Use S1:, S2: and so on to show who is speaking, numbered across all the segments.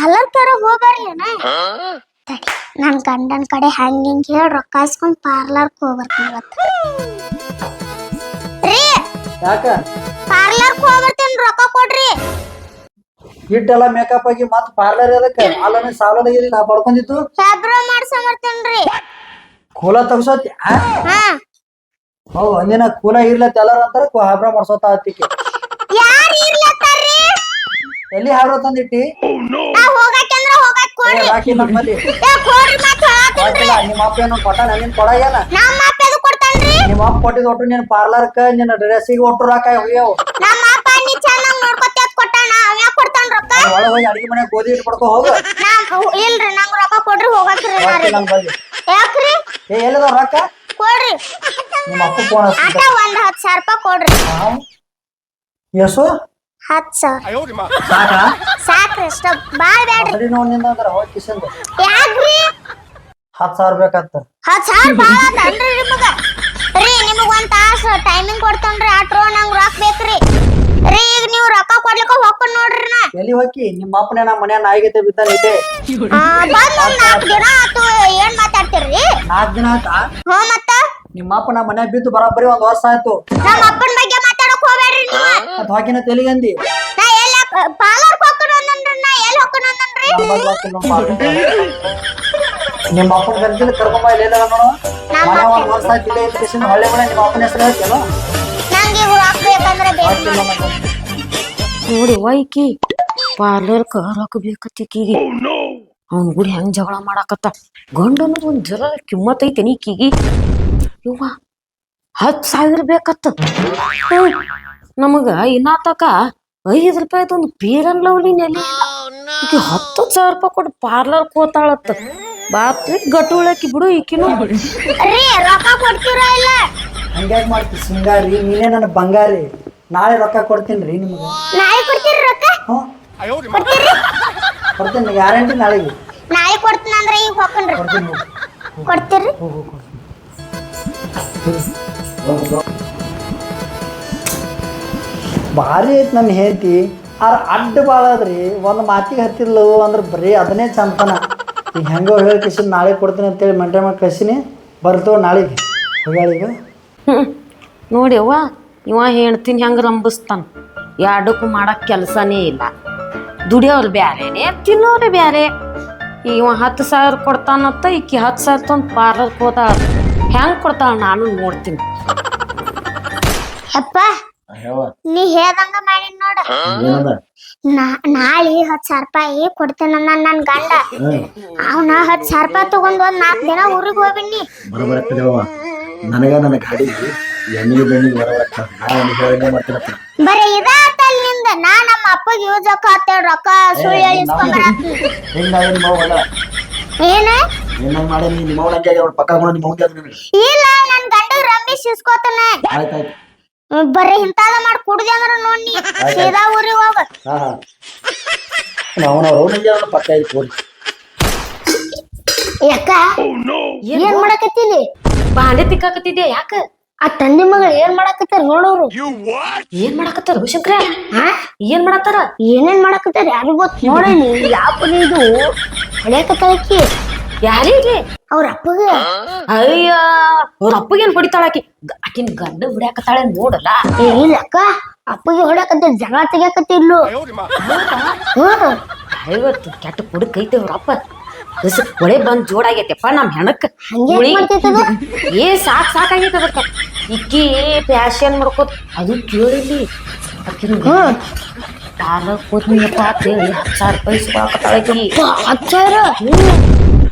S1: Parlour ತರ ಹೋಗ್ಬಾರ್ಲೇನ ನನ್ ಗಂಡನ್ ಕಡೆ ಹಂಗಿಂಗ್ ಹೇಳಿ ರೊಕ್ಕ ಇಸ್ಕೊಂಡ್ ಪಾರ್ಲರ್ ಹೋಗ್ಬರ್ತೀನಿ ಇವತ್ತು ರೀ
S2: ಯಾಕ
S1: ಪಾರ್ಲರ್ ಹೋಗ್ಬರ್ತೀನಿ ರೊಕ್ಕ ಕೊಡ್ರಿ
S2: ಇಟ್ಟೆಲ್ಲ ಮೇಕಪ್ ಆಗಿ ಮತ್ ಪಾರ್ಲರ್ ಅದಕ್ಕೆ ಅಲ್ಲನೆ ಸಾಲದಾಗಿರಿ ನಾ ಪಡ್ಕೊಂಡಿದ್ದು
S1: ಐಬ್ರೋ ಮಾಡ್ಸಮರ್ತೇನ್ರಿ
S2: ಕೂಲ ತಗಸೋತಿ
S1: ಹಾ
S2: ಹೌದು ಒಂದಿನ ಕೂಲ ಇರ್ಲತ್ತ ಎಲ್ಲಾರ ಅಂತಾರ ಹಾಬ್ರ ಮಾಡ್ಸೋತ ಆತಿಕೆ
S1: ಯಾರ್ ಇರ್ಲತ್ತಾರ್ರಿ
S2: ಎಲ್ಲಿ ಹಾಬ್ರ ತಂದಿಟ್ಟಿ
S1: ನಾ ಹೋಗಕಂದ್ರ ಹೋಗಕ್ ಕೊಡ್ರಿ
S2: ರಾಕಿ ನಮ್ಮಲ್ಲಿ
S1: ಏ ಕೊಡ್ರಿ ಮತ್ತ
S2: ಹಾಕಿಲ್ಲ ನಿಮ್ಮ ಅಪ್ಪ ಏನು ಕೊಟ್ಟ ನೀನ್ ಕೊಡಗೇನ
S1: ನಮ್ಮ ಅಪ್ಪ ಎದು ಕೊಡ್ತಾನ್ರಿ
S2: ನಿಮ್ಮ ಅಪ್ಪ ಕೊಟ್ಟಿದ್ ಒಟ್ಟು ನೀನ್ ಪಾರ್ಲರ್ಕ ನಿನ್ನ ಡ್ರೆಸ್ಸಿಗೆ ಒಟ್ಟು ರಾಕ ಹೋಗ್ಯಾವ
S1: ನಮ್ಮ ಅಪ್ಪ ನೀ ಚೆನ್ನಾಗ್ ನೋಡ್ಕೊತ ಕೊಟ್ಟಾನ ಅವ ಯಾಕ್ ಕೊಡ್ತಾನ ರೊಕ್ಕ
S2: ಒಳಗೆ ಹೋಗಿ ಅಡಿಗೆ ಮನೆ ಗೋಧಿ ಇಟ್ಟು ಪಡ್ಕೊ ಹೋಗ
S1: ಇಲ್ರಿ ನಂಗ್ ರೊಕ್ಕ ಕೊಡ್ರಿ ಹೋಗಕ್ರಿ
S2: ನನ್ ಬಗ್ಗೆ
S1: ಯಾಕ್ರಿ
S2: ಏ ಎಲ್ಲದ ರೊಕ್ಕ
S1: ಕೊಡ್ರಿ
S2: ನಿಮ್ಮ ಅಪ್ಪ ಫೋನ್
S1: ಆಟ ಒಂದ್ 10,000 ರೂಪಾಯಿ ಕೊಡ್ರಿ
S2: ಎಷ್ಟು
S1: 10,000
S2: ಸಾಕಾ
S1: ಸಾಕ್ರಿ ಅಷ್ಟ ಬಾಳ್ ಬ್ಯಾಡ್ರಿ
S2: ಸರಿ ನೋಡಿ ನಿಂದ ಅಂದ್ರ ಹೋಗಿ ಕಿಸಂದ
S1: ಯಾಕ್ರಿ
S2: 10,000 ಬೇಕತ್ತ
S1: 10,000 ಬಾಳ ಅದನ್ರಿ ನಿಮಗ ರೀ ನಿಮಗ್ ಒಂದ್ ತಾಸ ಟೈಮಿಂಗ್ ಕೊಡ್ತೇನ್ರಿ ಆಟ್ರೋ ನಂಗ್ ರೊಕ್ಕ ಬೇಕ್ರಿ ರೀ ಈಗ ನೀವು ರೊಕ್ಕ ಕೊಡ್ಲಿಕ್ಕ ಹೋಗ್ಕೊಂಡ್ ನೋಡ್ರಿ ನಾ
S2: ಎಲ್ಲಿ ಹೋಗಿ ನಿಮ್ಮ ಅಪ್ಪನೇ ನಮ್ಮ ಮನ್ಯಾಗ ನಾಯಿಗತೆ ಬಿದ್ದಾನಿದೆ
S1: ಬಂದ್ ಒಂದ್ 4 ದಿನ ಆತು ಏನ್ ಮಾತಾಡ್ತೀರಿ
S2: 4 ದಿನ ಆತಾ
S1: ಹ್ಞೂ ಮತ್ತ
S2: ನಿಮ್ಮ ಅಪ್ಪ ನಮ್ಮ ಮನ್ಯಾಗ ಬಿದ್ದು ಬರೋಬ್ಬರಿ 1 ವರ್ಷ ಆಯ್ತು
S1: ನಮ್ಮ ಅಪ್ಪನ ಬಗ್ಗೆ ಮಾತಾಡಕ್ ಹೋಗ್ಬೇಡ್ರಿ ನೀವು
S2: ಮತ್ ಹಾಕಿನ ತೆಲಿಗಂದಿ
S1: ನಾ ಎಲ್ಲ ಪಾರ್ಲರ್ ಹೋಗ್ಕೊಂಡು ಅಂದ್ರಿ ನಾ ಎಲ್ಲಿ ಹೋಗ್ಕೊಂಡು ಅಂದ್ರಿ
S2: ನಿಮ್ಮ ಅಪ್ಪನ ಕರ್ತಿಲ್ಲ ಕರ್ಕೊಂಬ ಇಲ್ಲ ಎಲ್ಲ ನೋಡು ಮನೆ 1 ವರ್ಷ ಆಯ್ತು ಇಲ್ಲೇ ಇದ್ದು ಹೊಳ್ಳೆ ಮನೆ ನಿಮ್ಮ ಅಪ್ಪನ ಹೆಸರು ಹೇಳ್ತೇನು
S1: ನಂಗೆ ಈಗ ರೊಕ್ಕ ಬೇಕಂದ್ರೆ ಬೇಕು
S3: ನೋಡಿ ವೈಕಿ ಪಾರ್ಲರ್ ರೊಕ್ಕ ಬೇಕತ್ತೀಕಿಗಿ ಅವ್ನ ಗುಡಿ ಹೆಂಗ್ ಜಗಳ ಮಾಡಾಕತ್ತ ಗಂಡ ಅನ್ನೋದು ಒಂದ್ ಜರ ಕಿಮ್ಮತ್ ಐತೆ ನೀಕಿಗಿ ಇವ್ವ 10,000 ಬೇಕತ್ತ ನಮಗ ಇನ್ನಾತಕ 5 ರೂಪಾಯಿದ ಒಂದು ಪೀರನ್ ಲವ್ಲಿ ನೆಲೆ ಈಕಿ 10,000 ರೂಪಾಯಿ ಕೊಟ್ಟು ಪಾರ್ಲರ್ ಕೋತಾಳತ್ತ ಬಾತ್ರಿ ಗಟ್ಟುಳಕಿ ಬಿಡು ಈಕಿನು
S1: ರೀ ರೊಕ್ಕ ಕೊಡ್ತೀರಾ ಇಲ್ಲ
S2: ಹಂಗ್ಯಾಕ್ ಮಾಡ್ತಿ ಸಿಂಗಾರಿ ನೀನೇ ನನ್ನ ಬಂಗಾರಿ ನಾಳೆ ರೊಕ್ಕ ಕೊಡ್ತೀನಿ ರೀ ನಿಮ್ಗೆ
S1: ನಾಳೆ ಕೊಡ್ತೀರಿ ರೊಕ್ಕ ಕೊಡ್ತೀರಿ
S2: ಕೊಡ್ತೀನಿ ಗ್ಯಾರಂಟಿ ನಾಳೆಗೆ
S1: ನಾಳೆ ಕೊಡ್ತೀನಿ ಅಂದ್ರೆ ಈಗ ಹೋಗ್ಕೊಂಡ್ರಿ
S2: ಕೊಡ್ತೀನಿ
S1: ಕೊಡ್ತೀರಿ
S2: ಭಾರಿ ಐತಿ ನನ್ನ ಹೆಂಡತಿ ಅಡ್ಡ ಭಾಳ ಅದ್ರಿ ಒಂದು ಮಾತಿಗೆ ಹತ್ತಿರ್ಲು ಅಂದ್ರೆ ಬರೀ ಅದನ್ನೇ ಚಂತನ ಈಗ ಹೆಂಗೋ ಹೇಳಿ ಕಸಿ ನಾಳೆ ಕೊಡ್ತೀನಿ ಅಂತೇಳಿ ಮಂಟೆ ಮಾಡಿ ಕಳ್ಸಿನಿ ಬರ್ತೇವೆ ನಾಳೆಗೆ ಹೋಗ್ಯಾಳೀಗ
S3: ನೋಡಿ ಅವ್ವ ಇವ ಹೇಳ್ತೀನಿ ಹೆಂಗೆ ರಂಬಿಸ್ತಾನ ಎರಡಕ್ಕೂ ಮಾಡಕ್ ಕೆಲಸನೇ ಇಲ್ಲ ದುಡಿಯೋರು ಬ್ಯಾರೇನೆ ತಿನ್ನೋರೆ ಬ್ಯಾರೆ ಇವ 10,000 ಕೊಡ್ತಾನತ್ತ ಈಕಿ 10,000 ತಂದು ಪಾರ್ಲರ್ ಹೋದಾಳ ಹೆಂಗ್ ಕೊಡ್ತಾಳ ನಾನು ನೋಡ್ತೀನಿ
S1: ಅಪ್ಪ ನೀ ಹೇಳ್ದಂಗ ಮಾಡಿನ್ ನೋಡ ನಾಳೆ 10,000 ರೂಪಾಯಿ ಕೊಡ್ತೇನ ನನ್ ಗಂಡ ಅವನ 10,000 ರೂಪಾಯಿ ತಗೊಂಡ್ ಒಂದ್ 4 ದಿನ ಊರಿಗೆ ಹೋಗ್ಬಿನಿ
S4: ನನಗ ನನ್ನ ಗಾಡಿ ಎಣ್ಣಿಗೆ ಬೆಣ್ಣಿಗೆ
S1: ಬರೀ ಇದಾತಲ್ ನಿಂದ ನಾ ನಮ್ಮ ಅಪ್ಪಗೆ ಯೂಸ್ ಆಕತ್ತೇಳ ರೊಕ್ಕ ಸುಳ್ಳು ಹೇಳಿಸ್ಕೊಂಡ್ಬರತ್ತೀನಿ ಏನ ಇಲ್ಲ ನನ್ ಗಂಡ ರಮೇಶ್ ಇಸ್ಕೋತಾನ ಬರೀ ಇಂತಾದ ಮಾಡಿ ಕುಡ್ದೆ ಅಂದ್ರ ನೋಡಿ ಸೀದಾ ಊರಿಗೆ ಹೋಗ ಯಾಕ ಏನ್ ಮಾಡಕತ್ತೀನಿ
S3: ಬಾಂಡೆ ತಿಕ್ಕಾಕತ್ತಿದ್ದೆ ಯಾಕ
S1: ಆ ತಂದೆ ಮಗಳು ಏನ್ ಮಾಡಕತ್ತಾರ ನೋಡೋರು
S3: ಏನ್ ಮಾಡಕತ್ತಾರ ಶಂಕ್ರ ಏನ್ ಮಾಡತ್ತಾರ
S1: ಏನೇನ್ ಮಾಡಕತ್ತಾರ ಯಾರಿಗ ಗೊತ್ತ ನೋಡೇನಿ ಯಾಪನ ಇದು ಹೊಡ್ಯಾಕತ್ತಾಳಕಿ
S3: ಯಾರಿಗೆ
S1: ಅವ್ರ ಅಪ್ಪಗೆ
S3: ಅಯ್ಯ ಅವ್ರ ಅಪ್ಪಗೇನ್ ಹೊಡಿತಾಳ ಆಕಿನ್ ಗಂಡ ಹೊಡ್ಯಾಕತ್ತಾಳೆ ನೋಡಲ್ಲ
S1: ಇಲ್ಲ ಅಕ್ಕ ಅಪ್ಪಗೆ ಹೊಡ್ಯಾಕತ್ತ ಜಗಳ ತೆಗ್ಯಾಕತ್ತಿಲ್ಲು
S3: ಐವತ್ತು ಕೆಟ್ಟ ಕುಡಕ್ ಐತೆ ಅವ್ರ ಅಪ್ಪ ಒಳೆ ಬಂದ್ ಜೋಡಾಗೈತೆಪ್ಪ ನಮ್ ಹೆಣಕ್ ಏ ಸಾಕಾಗೈತೆ ಅದಕ್ಕ ಇಕ್ಕಿ ಫ್ಯಾಷನ್ ಮಾಡ್ಕೋತ ಅದು ಕೇಳಿಲ್ಲಿ ಅಕ್ಕಿನ ಪಾರ್ಲರ್ ಕೂತ್ನಿಯಪ್ಪ ಅಂತೇಳಿ 10,000 ರೂಪಾಯಿ ಸಿಗಾಕತ್ತಾಳಕಿ
S1: 10,000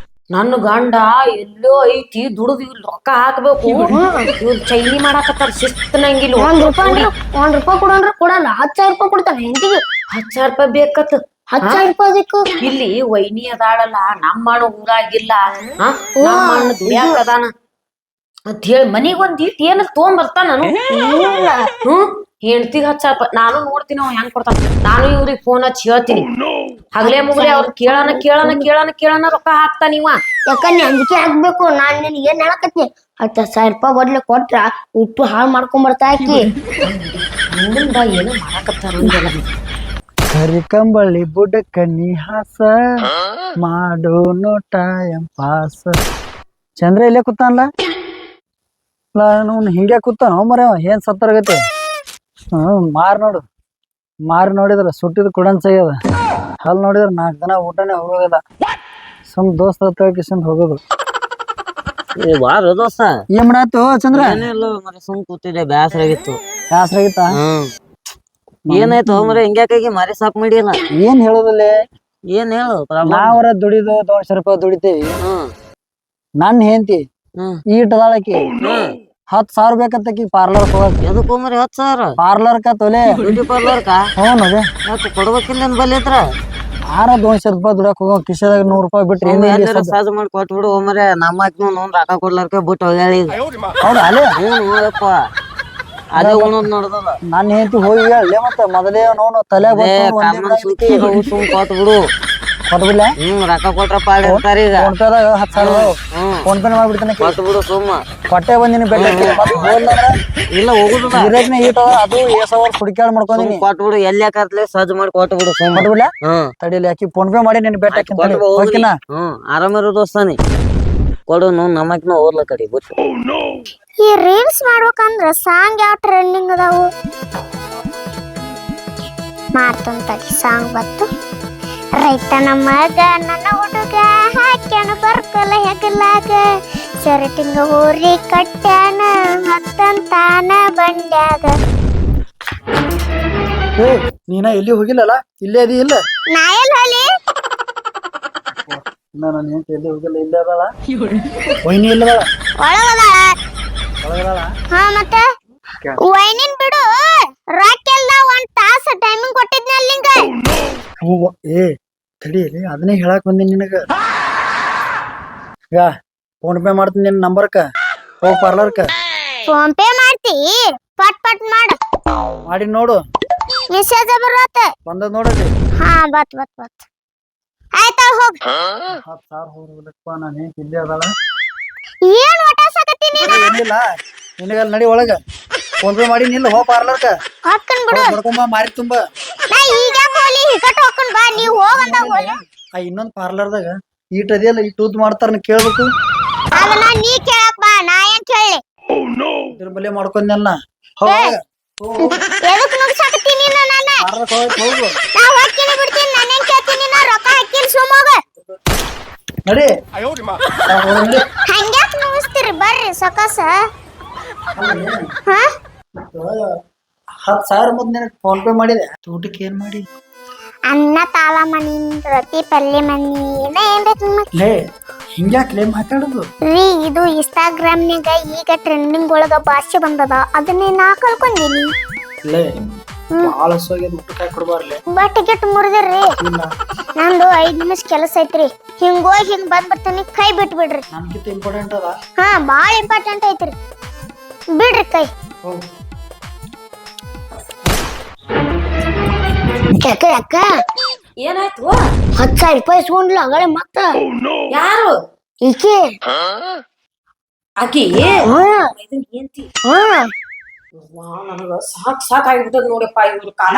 S3: ನನ್ನ ಗಂಡ ಎಲ್ಲೋ ಐತಿ ದುಡ್ದು ಇಲ್ಲಿ ರೊಕ್ಕ ಹಾಕ್ಬೇಕು ಇವ್ರು ಚೈನಿ ಮಾಡಾಕತ್ತಾರ ಶಿಸ್ತನಂಗಿಲ್ಲ
S1: ಒಂದ್ ರೂಪಾಯಿ ಕೊಡೋಣ್ರ ಕೊಡಲ್ಲ 10,000 ರೂಪಾಯಿ ಕೊಡ್ತಾನೆ ಹೆಂಡತಿಗೆ
S3: 10,000 ರೂಪಾಯಿ ಬೇಕತ್ತ
S1: 10,000 ರೂಪಾಯಿ ಅದಕ್ಕೆ
S3: ಇಲ್ಲಿ ವೈನಿ ಅದಾಳಲ್ಲ ನಮ್ಮ ಅಣ್ಣ ಊರಾಗಿಲ್ಲ ನಮ್ಮ ಅಣ್ಣ ದುಡಿಯಾಕ ಅದಾನ ಅಂತ ಹೇಳಿ ಮನಿಗ್ ಒಂದ್ ಇಟ್ ಏನ ತೊಗೊಂಬರ್ತಾನ ಹೆಂಡ್ತಿಗ್ 10,000 ರೂಪಾಯಿ ನಾನು ನೋಡ್ತೀನಿ ಅವ್ ಹೆಂಗ್ ಕೊಡ್ತಾನ ನಾನು ಇವ್ರಿಗೆ ಫೋನ್ ಹಚ್ಚಿ ಹೇಳ್ತೀನಿ ಹಗಲೇ ಮುಗಲೇ ಅವ್ರು ಕೇಳನ ರೊಕ್ಕ ಹಾಕ್ತಾನ ಇವ
S1: ಯಾಕಂದ್ರೆ ಅಂಜಿಕೆ ಹಾಕ್ಬೇಕು ನಾನ್ ನಿನ್ ಏನ್ ಹೇಳಕತ್ತಿ 10,000 ರೂಪಾಯಿ ಬಡ್ಲೆ ಕೊಟ್ರ ಉಟ್ಟು ಹಾಳು ಮಾಡ್ಕೊಂಡ್ ಬರ್ತಾ ಆಕಿ
S3: ಮುಂದಿನ ಏನೋ ಮಾಡಾಕತ್ತಾರ
S2: ಕರಿ ಕಂಬಳಿ ಬುಡಕ ನಿಹಾಸ ಮಾಡೋನು ಟೈಮ್ ಪಾಸ್. ಚಂದ್ರ ಇಲ್ಲೇ ಕೂತಾನಲ್ಲ ಹಿಂಗೆ ಕೂತಾನ ಮರ ಏನ್ ಸತ್ತರ್ಗತಿ. ಮಾರಿ ನೋಡಿದ್ರ ಸುಟ್ಟಿದ ಕುಡನ್ಸಾಗ್ಯದ. ಅಲ್ಲಿ ನೋಡಿದ್ರ 4 ದಿನ ಊಟನೇ ಹೋಗೋದಿಲ್ಲ. ಸುಮ್ ದೋಸ್ತ ಕಿಶನ್ ಹೋಗೋದು.
S3: ಬಾರ ದೋಸ್ತ
S2: ಏನ್ ಮಾಡಾತು ಚಂದ್ರ?
S3: ಏನಿಲ್ಲ ಮರ ಸುಮ್ ಕೂತಿದ್ದೆ, ಬ್ಯಾಸರ ಆಗಿತ್ತು.
S2: ಬ್ಯಾಸ್ರಾಗಿತ್ತ?
S3: ಏನಾಯ್ತು ಮರ ಹಿಂಗ್ಯಾಕಾಗಿ ಮಾರಿ ಸಾಕ್ ಮಾಡಿಲ್ಲ?
S2: ಏನ್ ಹೇಳುದಿಲ್ಲ.
S3: ಏನ್ ಹೇಳು?
S2: ನಾವ್ರ ದುಡಿದು 200 ರೂಪಾಯಿ ದುಡಿತೇವಿ. ನನ್ ಹೆಂಡತಿ ಈಟದಾಳಕಿ 10,000 ಬೇಕಂತಕಿ ಪಾರ್ಲರ್ ಹೋಗಕ್.
S3: ಎದಕ್ಕೂ ಮರಿ 10,000?
S2: ಪಾರ್ಲರ್ ಕ ತೊಲೆ
S3: ಬ್ಯೂಟಿ ಪಾರ್ಲರ್ ಕಾ?
S2: ಅದೇ
S3: ಯಾಕೆ ಕೊಡ್ಬೇಕಿಲ್ಲ ನನ್ ಬಲ್ಲಿ ಹತ್ರ?
S2: 200 ರೂಪಾಯಿ ದುಡಕ್ ಹೋಗೋ ಕಿಶದಾಗ 100 ರೂಪಾಯಿ ಬಿಟ್ರಿ
S3: ಸಾಜ್ ಮಾಡಿ ಕೊಟ್ಬಿಡು ಮರೆ. ನಮ್ಮ ನೋನ್ ರೊಕ್ಕ ಕೊಡ್ಲಾರ್ಕ ಬಿಟ್ಟು ಹೋಗ್ಯಾಳಿ.
S2: ಹೌದಾ? ಅಲ್ಲೇ
S3: ನೋಡಪ್ಪ ಅದೇ ಉಣದ್ ನೋಡ್ದಲ್ಲ.
S2: ನನ್ನ ಹೆಂಡತಿ ಹೋಗಿ ಹೇಳಲೆ ಮತ್ತ ಮೊದಲೇ ನೋನು ತಲೆ
S3: ಸುಮ್ ಕೊಟ್ಬಿಡು.
S2: ಕೊಟ್ಬಿಡ್ಲೆ?
S3: ರೊಕ್ಕ ಕೊಟ್ರ ಪಾಡ್ ಇರ್ತಾರ ಈಗ.
S2: ಫೋನ್ ಪೇದಾಗ 10,000 ಫೋನ್ ಪೇ ಮಾಡ್ಬಿಡ್ತಾನೆ.
S3: ಕೊಟ್ಬಿಡು ಸುಮ್ಮ.
S2: ಕೊಟ್ಟೆ ಬಂದಿನಿ ಬೆಟ್ಟ
S3: ಇಲ್ಲ ಹೋಗುದಿಲ್ಲ.
S2: ಗಿರೇಕ್ನ ಈಟ ಅದು ಏಸವರ್ ಹುಡುಕ್ಯಾಳ ಮಾಡ್ಕೊಂಡಿನಿ.
S3: ಕೊಟ್ಬಿಡು ಎಲ್ಲಿ ಯಾಕತ್ಲೆ ಸಜ್ಜ ಮಾಡಿ ಕೊಟ್ಬಿಡು ಸುಮ್ಮ.
S2: ಕೊಟ್ಬಿಡ್ಲೆ? ತಡಿಲಿ ಯಾಕಿ ಫೋನ್ ಪೇ ಮಾಡಿ ನಿನ್ ಬೆಟ್ಟ ಹಾಕಿನ.
S3: ಆರಾಮಿರು ದೋಸ್ತಾನಿ ಕೊಡು. ನಮ್ಮಕ್ನ ಓದ್ಲ ಕಡಿ ಬಿಟ್ಟು.
S1: ಈ ರೀಲ್ಸ್ ಮಾಡ್ಬೇಕಂದ್ರ ಸಾಂಗ್ ಯಾವ ಟ್ರೆಂಡಿಂಗ್ ಅದಾವು ಮಾಡ್ತಂತಡಿ. ಸಾಂಗ್ ಬತ್ತು. ರೈತನ ಮಗ ನನ್ನ ಹುಡುಗ ಹಾಕ್ಯಾನ ಬರ್ಕಲ ಹೆಗಲಾಗ, ಶರ್ಟಿಂಗ ಊರಿ ಕಟ್ಟ್ಯಾನ ಹತ್ತಂತಾನ ಬಂಡ್ಯಾಗ.
S2: ನೀನ ಎಲ್ಲಿ ಹೋಗಿಲ್ಲಲ್ಲ, ಇಲ್ಲೇ ಅದಿ ಇಲ್ಲ?
S1: ನಾ ಎಲ್ಲಿ ಹೋಲಿ?
S2: ನನ್ನ ಹೆಂಡತಿ ಎಲ್ಲಿ ಹೋಗಿಲ್ಲ, ಇಲ್ಲೇ ಅದಲ್ಲ. ವೈನಿ ಇಲ್ಲದ
S1: ಒಳಗದಾಳ. ಹಾ ಮತ್ತೆ ವೈನಿನ್ ಬಿಡು. ರಾಕೆಲ್ಲ 1 ತಾಸ ಟೈಮಿಂಗ್ ಕೊಟ್ಟಿದ್ನಲ್ಲ ನಿಂಗ.
S2: ಏ ತಡಿಯಲ್ಲಿ ಅದನ್ನೇ ಹೇಳಕ್ ಬಂದೀನಿ ನಿನಗ. ಫೋನ್ ಪೇ ಮಾಡ್ತೀನಿ ನಿನ್ ನಂಬರ್ಕ. ಹೋಗ್ ಪಾರ್ಲರ್ಕ.
S1: ಫೋನ್ ಪೇ ಮಾಡ್ತಿ? ಪಟ್
S2: ಮಾಡಿ ನೋಡು.
S1: ಮೆಸೇಜ್ ಬರತ್ತ.
S2: ಬಂದದ್ ನೋಡತಿ.
S1: ಹಾ ಬತ್ ಆಯ್ತಾ ಹೋಗ್.
S2: 10,000 ಹೋಗ್ಬಿಡಪ್ಪ. ನಾನು ಹೆಂಡತಿ ಇಲ್ಲೇ ಅದಲ್ಲ.
S1: ಏನ್ ಒಟಾಸಕತ್ತಿ ನೀನು?
S2: ಏನಿಲ್ಲ ನಿನಗಲ್ಲಿ ನಡಿ ಒಳಗ. ಫೋನ್ ಪೇ ಮಾಡಿ ನಿಲ್ಲ. ಹೋಗ್ ಪಾರ್ಲರ್ಕ
S1: ಹಾಕನ್ ಬಿಡು.
S2: ಬಡ್ಕೊಂಬ ಮಾರಿ ತುಂಬ.
S1: ನಾ ಈಗ ಹೋಲಿ ಹಿಕಟ್ ಹಾಕನ್ ಬಾ. ನೀ ಹೋಗಂದ ಹೋಲಿ.
S2: ಇನ್ನೊಂದ್ ಪಾರ್ಲರ್ದಾಗ ಈಟ್ ಅದಿಯಲ್ಲ, ಈಟ್ ಉದ್ ಮಾಡ್ತಾರ ಕೇಳ್ಬೇಕು.
S1: ಅದನ್ನ ನೀ ಕೇಳಕ್ ಬಾ, ನಾ ಏನ್ ಕೇಳಿ?
S2: ಇದ್ರ ಬಲ್ಲೆ ಮಾಡ್ಕೊಂಡೆಲ್ಲ.
S1: ಎದಕ್ ನುಗ್ಸಾಕತ್ತಿ ನೀನು? ನನ್ನ
S2: ಹೋಗು
S1: ನಾ ಹೋಗ್ತೀನಿ ಬಿಡ್ತೀನಿ. ನಾನೇನ್ ಕೇಳ್ತೀನಿ? ನಾ ರೊಕ್ಕ ಹಾಕಿಲ್ ಸುಮ್ಮೋಗ.
S2: ನಡಿ.
S1: ಹಂಗ್ಯಾಕ್ ನುಗ್ಸ್ತೀರಿ? ಬರ್ರಿ ಸೊಕಸ. ಹಾ
S2: 10,000 ಮೊದ್ಲು ನಿನಗೆ ಫೋನ್ ಪೇ ಮಾಡಿದೆ. ಊಟಕ್ಕೆ ಏನ್ ಮಾಡಿ?
S1: ಅನ್ನ ತಾಳ ಮನಿ, ರೊಟ್ಟಿ ಪಲ್ಯ ಮನಿ, ಏನ್ ಬೇಕು ನಿಮಗೆ?
S2: ಲೇ ಹಿಂಗ್ಯಾಕ್ಲೇ ಮಾತಾಡುದು?
S1: ರೀ ಇದು ಇನ್ಸ್ಟಾಗ್ರಾಮ್ನಾಗ ಈಗ ಟ್ರೆಂಡಿಂಗ್ ಒಳಗ ಭಾಷೆ ಬಂದದ, ಅದನ್ನೇ ನಾ ಕಲ್ಕೊಂಡಿನಿ.
S2: ಲೇ ಭಾಳ ಸೋಗ್ಯದ, ಊಟಕ್ಕೆ ಕೊಡ್ಬಾರ್ಲೆ.
S1: ಬಟ್ ಗಿಟ್ ಮುರಿದ್ರಿ. ನಂದು 5 ನಿಮಿಷ ಕೆಲಸ ಐತ್ರಿ. ಹಿಂಗೋಗಿ ಹಿಂಗ್ ಬಂದ್ಬಿಡ್ತೀನಿ. ಕೈ ಬಿಟ್ಬಿಡ್ರಿ.
S2: ನಮ್ಗಿಂತ ಇಂಪಾರ್ಟೆಂಟ್ ಅದ.
S1: ಹಾ ಬಾಳ ಇಂಪಾರ್ಟೆಂಟ್ ಐತ್ರಿ. ಬಿಡ್ರಿ ಕೈ. ಅಕ್ಕ
S3: ಏನಾಯ್ತು?
S1: 10,000 ರೂಪಾಯಿ ಇಸ್ಕೊಂಡ್ಲ ಅಗಳೇ ಮತ್ತ.
S3: ಯಾರು?
S1: ಈಕೆ.
S3: ಆಕಿ ನನಗ ಸಾಕ್ ಆಗಿಬಿಟ್ಟದ ನೋಡಪ್ಪ. ಇವ್ರ ಕಾಲ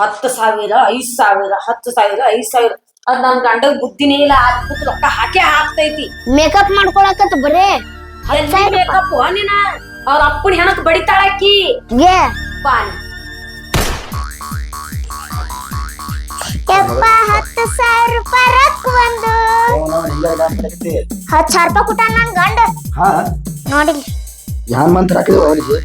S3: 10,000 5,000 10,000 5,000 ಅದ್ ನನ್ ಗಂಡಗ್ ಬುದ್ಧಿನೇ ಇಲ್ಲ. ಹಾಕ್ಬಿಟ್ಟು ರೊಕ್ಕ ಹಾಕೇ ಹಾಕ್ತೈತಿ.
S1: ಮೇಕಪ್ ಮಾಡ್ಕೊಳಕತ್ ಬರೇ
S3: ಮೇಕಪ್ ನೀನ ಅವ್ರ ಅಪ್ಪನ ಹೆಣಕ್ ಬಡಿತಾಳಕಿ. ಬಾನಿ
S1: ಯಪ್ಪ 10,000 ರೂಪಾಯಿ ರೊಕ್ಕ ಬಂದು. 10,000 ರೂಪಾಯಿ ಕೊಟ್ಟ ನನ್ ಗಂಡ. ನೋಡಿಲಿ
S4: ಯಾನ್ ಮಂತ್ರ ಹಾಕಿದ್ರು ಅವನಿಗೆ.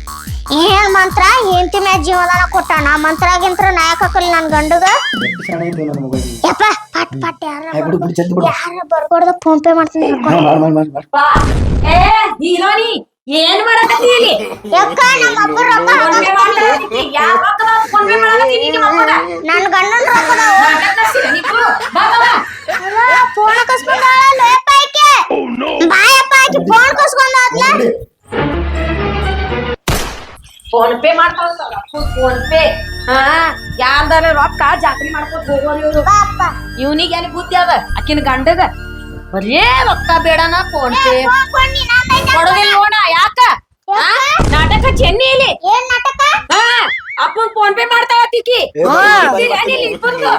S1: ಏನ್ ಮಂತ್ರ? ಹೆಂಡತಿ ಮ್ಯಾಗ ಜೀವದಾನ ಕೊಟ್ಟಾನ. ಮಂತ್ರಾಗಿಂತ್ರ ನಾಯಕ ಹಾಕಲ್ ನನ್ ಗಂಡಗ. ಯಪ್ಪ ಪಟ್ ಯಾರ ಬರ್ಕೊಡ್ದ ಫೋನ್ ಪೇ ಮಾಡ್ತೀನಿ.
S3: ಏನ್ ಮಾಡಕತ್ತಿ ಇಲ್ಲಿ?
S1: ಯಕ್ಕ ನಮ್ಮ ಅಪ್ಪ ರೊಕ್ಕ ನನ್ ಗಂಡನ ಫೋನ್ ಕಸ್ಕೊಂಡ ಬಾಯಪ್ಪ ಆಕಿ ಫೋನ್ ಕಸ್ಕೊಂಡ
S3: ಫೋನ್ ಪೇ ಮಾಡ್ತಾಳ. ಫೋನ್ ಪೇ ಯಾರ್ದಾರ ರೊಕ್ಕ ಜಾತ್ರೆ ಮಾಡ್ಕೊತ ಹೋಗೋರು ಇವ್ರು. ಇವ್ನಿಗೆ ಎಲ್ಲಿ ಬುದ್ಧಿ ಅದ? ಆಕಿನ ಗಂಡಗ ಬರೇ ರೊಕ್ಕ ಬೇಡನ ಫೋನ್ ಪೇ ಕೊಡೋದಿಲ್ಲ ನೋಡ. ಯಾಕ ನಾಟಕ ಚೆನ್ನಿ ಇಲ್ಲಿ?
S1: ಏನ್ ನಾಟಕ?
S3: ಅಪ್ಪನ್ ಫೋನ್ ಪೇ ಮಾಡ್ತಾಳ ಆಕಿಕಿ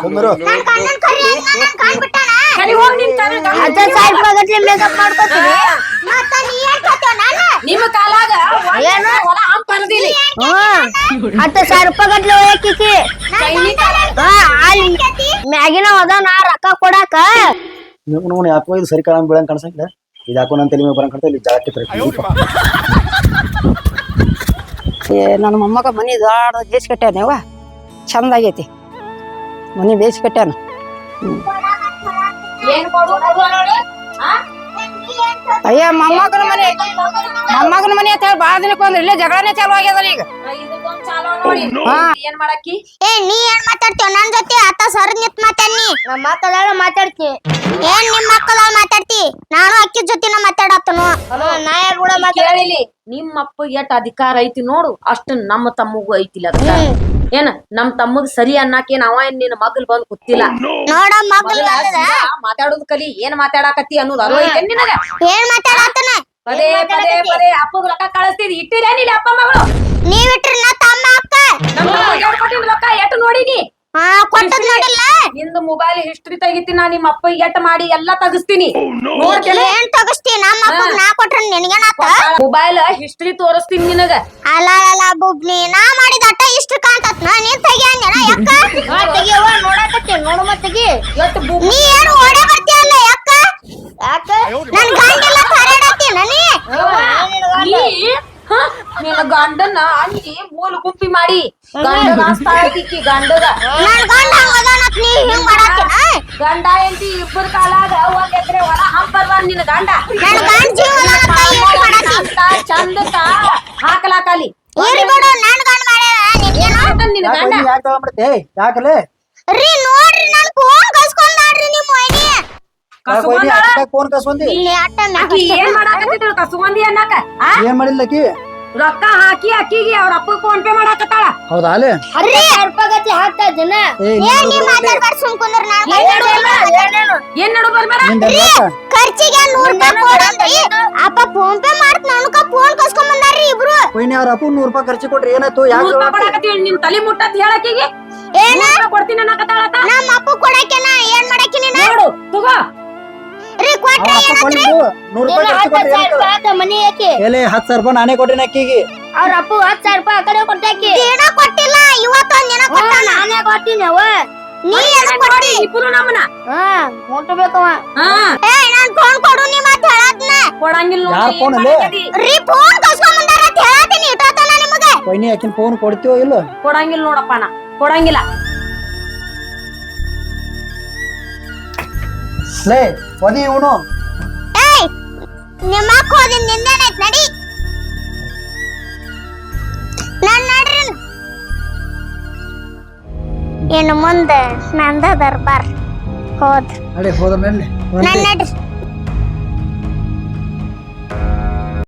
S4: ಸುಮ್ಮಿರು.
S1: ನನ್ ಗಂಡನ್ ಕರಿ ನನ್ ಗಂಡ ಬಿಟ್ಟಾನ
S3: ಕಲಿ ಹೋಗ್ ನಿನ್ ತನ ಗಂಡ.
S1: 10,000 ರೂಪಾಯಿ ಗಟ್ಲೆ ಮೇಕಪ್ ಮಾಡ್ಕೊತೀವಿ ಮತ್ತ ನೀ ಏನ್ ಕತ್ತೋ ನಾನು
S3: ನಿಮ್ಮ ಕಾಲಾಗ ಹೊಲ ಹಂಪ್ ಬರ್ದಿಲಿ
S1: 10,000 ರೂಪಾಯಿ ಗಟ್ಲೆ ಹೋಯಕಿಕಿ ಅಲ್ಲಿ ಮ್ಯಾಗಿನ ಅದಾನ ರೊಕ್ಕ ಕೊಡಾಕ
S4: ನೀವು ಯಾಕೋ ಇದು ಸರಿ ಕಾಣ ಬೀಳಂಗ್ ಕಾಣಿಸಂಗಿಲ್ಲ. ಇದು ಯಾಕೋ ನನ್ನ ತಲೆ ಮೇಲೆ ಬರಂಗ್ ಕಾಣ್ತಾ ಇಲ್ಲಿ ಜಾಗಕ್ಕೆ
S5: ನನ್ನ ಮೊಮ್ಮಗ ಮನಿ ದೊಡ್ಡ ಬೇಸ್ ಕಟ್ಯಾನ ಯವ್ವ ಚಂದ ಆಗೈತಿ ಮನಿ ಬೇಸ್ ಕಟ್ಯಾನ
S3: ಏನ್ ಕೊಡು ನೋಡಿ
S5: ಅಯ್ಯ ಮೊಮ್ಮಗನ ಮನಿ ಅಂತ ಹೇಳಿ ಬಾಳ ದಿನಕ್ಕೆ ಬಂದ್ರಿ ಇಲ್ಲೇ ಜಗಳನೇ ಚಾಲು ಆಗ್ಯದಲ್ಲ ಈಗ
S3: ಇದಕ್ಕೊಂದ್ ಚಾಲೋ ನೋಡಿ ಏನ್ ಮಾಡಕ್ಕಿ
S1: ಏ ನೀ ಏನ್ ಮಾತಾಡ್ತೀವ ನನ್ ಜೊತೆ ಅತ್ತ ಸರ್ ನಿತ್ ಮಾತಾಡ್ನಿ ನಾ ಮಾತಾಡ ಮಾತಾಡ್ತಿ ಏನ್ ನಿಮ್ ಮಕ್ಕಳ ಮಾತಾಡ್ತಿ ನಾನು ಅಕ್ಕಿ ಜೊತೆನ ಮಾತಾಡತ್ತನು ನಾ ಯಾರ್ ಕೂಡ
S3: ಕೇಳಿಲಿ ನಿಮ್ಮ ಅಪ್ಪ ಎಷ್ಟ್ ಅಧಿಕಾರ ಐತಿ ನೋಡು ಅಷ್ಟ ನಮ್ಮ ತಮ್ಮಗೂ ಐತಿಲ್ಲ ಅದಕ್ಕ ಏನ ನಮ್ ತಮ್ಮಗ್ ಸರಿ ಅನ್ನಕೇನ್ ಅವ ಏನ್ ನಿನ್ನ ಮಗಲ್ ಬಂದ್ ಕೂತಿಲ್ಲ
S1: ನೋಡ ಮಕ್ಕಳು
S3: ಮಾತಾಡೋದ್ ಕಲಿ ಏನ್ ಮಾತಾಡಕತ್ತಿ ಅನ್ನೋದು ಅರೋ ಐತೆ ನಿನಗ
S1: ಏನ್ ಮಾತಾಡತ್ತನ
S3: ಪದೇ ಪದೇ ಪದೇ ಅಪ್ಪಗ್ ರೊಕ್ಕ ಕಳಿಸ್ತಿದ್ ಇಟ್ಟಿರೇನಿಲ್ಲ ಅಪ್ಪ ಮಗಳು
S1: ನೀವ್ ಇಟ್ರಿ ನಾ ತಮ್ಮ ಅಕ್ಕ
S3: ನಮ್ಮ ಕೊಟ್ಟಿನ ರೊಕ್ಕ ಎಟ್ ನೋಡಿನಿ
S1: ಹಾ ಕೊಟ್ಟದ್ ನೋಡಿಲ್ಲ
S3: ನಿಂದು ಮೊಬೈಲ್ ಹಿಸ್ಟ್ರಿ ತೆಗಿತೀನಿ ನಾ ನಿಮ್ಮ ಅಪ್ಪ ಎಟ್ ಮಾಡಿ ಎಲ್ಲಾ ತಗಸ್ತೀನಿ
S1: ಏನ್ ತಗಸ್ತಿ ನಮ್ಮ ಅಪ್ಪಗ್ ನಾ ಕೊಟ್ರ ನಿನಗೇನಾತ
S3: ಮೊಬೈಲ್ ಹಿಸ್ಟ್ರಿ ತೋರಿಸ್ತೀನಿ ನಿನಗ
S1: ಅಲ್ಲ ಅಲ್ಲ ಬುಬ್ನಿ ನಾ ಮಾಡಿದ ಅಟ್ಟ ಇಷ್ಟು ಕಾಣ್ತತ್ ನೀನ್ ತೆಗಿಯಂಗನ ಯಾಕ ತೆಗಿಯವ ನೋಡಕತ್ತಿ ನೋಡು ಮತ್ತಿಗೆ
S3: ಎಟ್
S1: ನೀ ಏನು ಓಡೇ ಬರ್ತೀಯಲ್ಲ ಯಾಕ ಯಾಕ ನನ್ ಗಂಡೆಲ್ಲ ಕರೆಡತ್ತಿ ನನಿ
S3: ನಿನ್ನ ಗಂಡನ ಅಂಜಿ ಮೂಲ ಗುಂಪಿ ಮಾಡಿ ಗಂಡನ ಆಸ್ತಾಳತಿಕ್ಕಿ ಗಂಡಗ
S1: ನನ್ ಗಂಡ ಹಂಗದಾನತ್ ನೀ ಹಿಂಗ್ ಮಾಡತ್ತೀನ
S3: ಗಂಡ ಎಂತಿ ಇಬ್ಬರ ಕಾಲಾಗ ಒಂದ್ ಎಕರೆ ಹೊಲ ಹಂಪರ್ವ ನಿನ್ನ ಗಂಡ
S1: ನನ್ ಗಂಡ ಜೀವನ ಮಾಡತ್ತಿ
S3: ಚಂದಕ ಹಾಕಲಾಕಲಿ
S1: ಇರಿ ಬಿಡು ನನ್ ಗಂಡ ಮಾಡ್ಯಾರ ನಿನ್ಗೇನು
S3: ನಿನ್ನ ಗಂಡ
S2: ಯಾಕೆ ಮಾಡ್ತೆ ಯಾಕಲೆ
S1: ರೀ ನೋಡ್ರಿ ನನ್ ಫೋನ್ ಕಸ್ಕೊಂಡಾಡ್ರಿ ನಿಮ್ ಮೊಯ್ನಿ
S2: ಫೋನ್ ಕಸ್ಕೊಂಡಿ
S1: ಇಲ್ಲಿ ಅಟ್ಟ
S3: ಆಕಿ ಏನ್ ಮಾಡಾಕತ್ತಿದ್ರು ಕಸುವಂದಿ ಅನ್ನಕ ಆ?
S2: ಏನ್ ಮಾಡಿಲ್ಲಕಿ
S3: ರೊಕ್ಕ ಹಾಕಿ ಅಕ್ಕಿಗೆ ಅವ್ರ ಅಪ್ಪ ಫೋನ್ ಪೇ ಮಾಡಾಕತ್ತಾಳ
S2: ಹೌದಾ ಅಲೆ
S1: ರೂಪಾಯಿ ಗತಿ ಹಾಕ್ತಾ ಜನ
S2: ಏ
S1: ಏನ್ ನೀ ಮಾತಾಡ್ಬಾರ ಸುಮ್ಕುಂದ್ರ ನಾನು
S3: ಏನ್ ನಡು ಬರ್ಬೇಡ
S1: ಖರ್ಚಿಗೆ 100 ರೂಪಾಯಿ ಕೊಡಂದ್ರಿ ಅಪ್ಪ ಫೋನ್ ಪೇ ಮಾಡ್ತ ನನಕ ಫೋನ್ ಕಸ್ಕೊಂಡ್ ಬಂದಾರ್ರಿ ಇಬ್ರು
S2: ಕೊಯ್ನಿ ಅವ್ರ ಅಪ್ಪ 100 ರೂಪಾಯಿ ಖರ್ಚು ಕೊಟ್ರಿ ಏನಾಯ್ತು ಯಾಕೆ
S3: ರೂಪಾಯಿ ಕೊಡಾಕತ್ತಿ ನಿನ್ ತಲಿ ಮುಟ್ಟತ್ ಹೇಳಕ್ಕಿಗೆ
S1: ಏನ
S3: ಕೊಡ್ತೀನಿ ಅನ್ನಕತ್ತಾಳತ
S1: ನಮ್ಮ ಅಪ್ಪ ಕೊಡಕೆನ ಏನ್ ಮಾಡಕ್ಕೆ ನೀನು
S3: ನೋಡು ತಗೋ
S1: ರೀ ಕೊಟ್ರೆ
S2: ಅಪ್ಪ ಕೊಡ್ಲಿದ್ದು 100 ರೂಪಾಯಿ ಖರ್ಚು ಕೊಟ್ರಿ ಏನಕ್ಕೆ?
S1: ಮನಿ ಯಾಕೆ
S2: ಎಲೆ 10,000 ರೂಪಾಯಿ ನಾನೇ ಕೊಟ್ಟಿನ ಅಕ್ಕಿಗೆ
S1: ಅವ್ರ ಅಪ್ಪ 10,000 ರೂಪಾಯಿ ಆ ಕಡೆ ಕೊಟ್ಟಾಕಿ ದಿನ ಕೊಟ್ಟಿಲ್ಲ ಇವತ್ತೊಂದ್ ದಿನ ಕೊಟ್ಟ ನಾನೇ ಕೊಟ್ಟಿನಿ ಅವ ನೀ ಏನು ಕೊಟ್ಟಿ
S3: ಇಬ್ರು ನಮ್ಮನ
S1: ಮುಟ್ಟಬೇಕವ
S3: ಹಾ
S1: ಏ ನಾನ್ ಫೋನ್ ಕೊಡು ನೀ ಮತ್ತೆ ಹೇಳದ್ನ
S3: ಕೊಡಂಗಿಲ್ಲ
S2: ಯಾರ್
S3: ನೋಡಿ,
S2: phone
S3: ಏನ್
S2: ಅಲ್ಲಿ?
S3: ಮಾಡಾಕತ್ತಿ?
S1: ರೀ ಫೋನ್ ಕಸ್ಕೊಂಡ್ ಬಂದಾರ ಅಂತ ಹೇಳತೀನಿ ಇಟ್ಟೋತನ ನಿಮಗೆ
S2: ಕೊಯ್ನಿ ಆಕಿನ ಫೋನ್ ಕೊಡ್ತೀವೋ ಇಲ್ಲ
S3: ಕೊಡಂಗಿಲ್ಲ ನೋಡಪ್ಪ ನಾ ಕೊಡಂಗಿಲ್ಲ
S2: ಲೇ ಒದಿ ಇವನು
S1: ಏಯ್ ನಿಮ್ಮ ಅಕ್ಕ ಹೋದಿನ್ ನಿಂದೇನೈತ್ ನಡಿ ನಾನ್ ನಡ್ರಿ ಇನ್ನು ಮುಂದೆ ನಂದ ದರ್ಬಾರ್ ಹೋದ್
S2: ನಡಿ ಹೋದ ಮೇಲೆ
S1: ನನ್ ನಡ್ರಿ